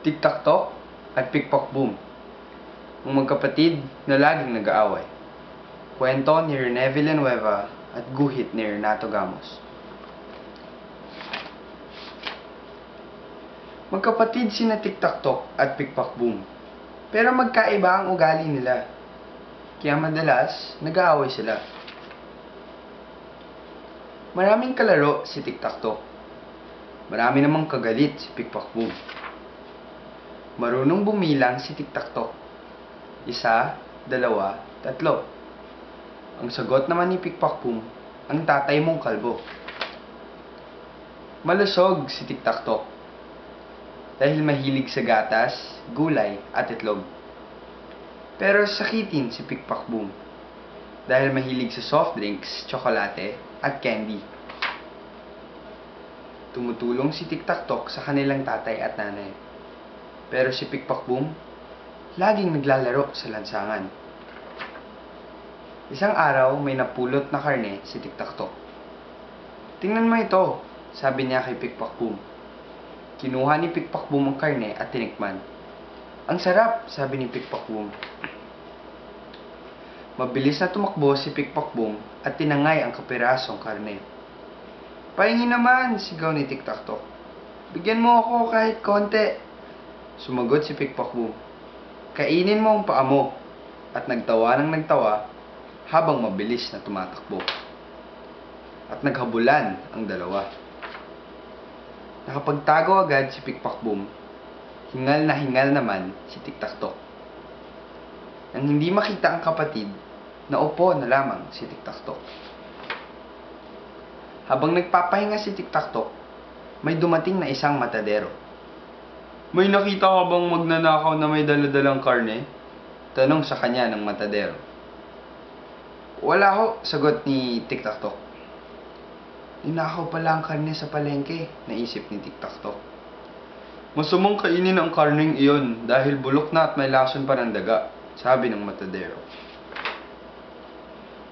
Tic-tac-toc at pick-pock-boom, ang magkapatid na laging nag-aaway. Kwento ni Rene Villanueva at guhit ni Renato Gamos. Magkapatid sina Tic-tac-toc at pick-pock-boom, pero magkaiba ang ugali nila. Kaya madalas, nag-aaway sila. Maraming kalaro si Tic-tac-toc. Marami namang kagalit si pick-pock-boom. Marunong bumilang si Tic-tac-toc. 1, 2, 3. Ang sagot naman ni pick-pock-boom, ang tatay mong kalbo. Malusog si Tic-tac-toc dahil mahilig sa gatas, gulay at itlog. Pero sakitin si pick-pock-boom dahil mahilig sa soft drinks, tsokolate at candy. Tumutulong si Tic-tac-toc sa kanilang tatay at nanay. Pero si pick-pock-boom, laging naglalaro sa lansangan. Isang araw, may napulot na karne si Tic-tac-toc. "Tingnan mo ito," sabi niya kay pick-pock-boom. Kinuha ni pick-pock-boom ang karne at tinikman. "Ang sarap," sabi ni pick-pock-boom. Mabilis na tumakbo si pick-pock-boom at tinangay ang kapirasong karne. "Pahingi naman," sigaw ni Tic-tac-toc. "Bigyan mo ako kahit konti." Sumagot si pick-pock-boom, "Kainin mo ang paa mo." At nagtawa ng nagtawa habang mabilis na tumatakbo. At naghabulan ang dalawa. Nakapagtago agad si pick-pock-boom. Hingal na hingal naman si Tic-tac-toc. Nang hindi makita ang kapatid, naupo na lamang si Tic-tac-toc. Habang nagpapahinga si Tic-tac-toc, may dumating na isang matadero. "May nakita ka bang magnanakaw na may daladalang karne?" tanong sa kanya ng matadero. "Wala ho," sagot ni Tic-tac-toc. "Ninakaw pala ang karne sa palengke," naisip ni Tic-tac-toc. "Masamang kainin ang karneng iyon dahil bulok na at may lason pa ng daga," sabi ng matadero.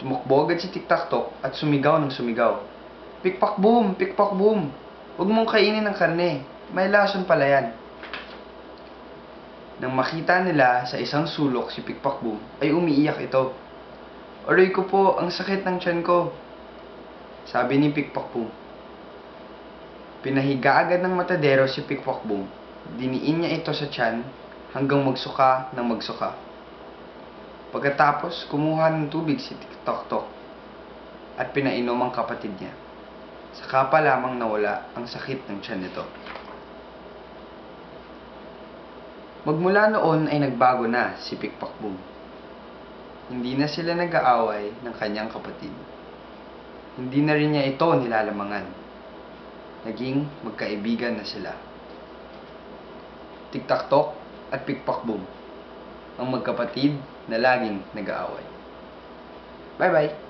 Tumakbo agad si Tic-tac-toc at sumigaw ng sumigaw. "Pick-pock-boom! Pick-pock-boom! Huwag mong kainin ang karne. May lason pala yan." Nang makita nila sa isang sulok si pick-pock-boom, ay umiiyak ito. "Aray ko po, ang sakit ng tiyan ko," sabi ni pick-pock-boom. Pinahiga agad ng matadero si pick-pock-boom. Diniin niya ito sa tiyan hanggang magsuka ng magsuka. Pagkatapos, kumuha ng tubig si Tic-tac-toc at pinainom ang kapatid niya. Saka pa lamang nawala ang sakit ng tiyan nito. Magmula noon ay nagbago na si pick-pock-boom. Hindi na sila nag-aaway ng kanyang kapatid. Hindi na rin niya ito nilalamangan. Naging magkaibigan na sila. Tic-tac-toc at pick-pock-boom, ang magkapatid na laging nag-aaway. Bye-bye!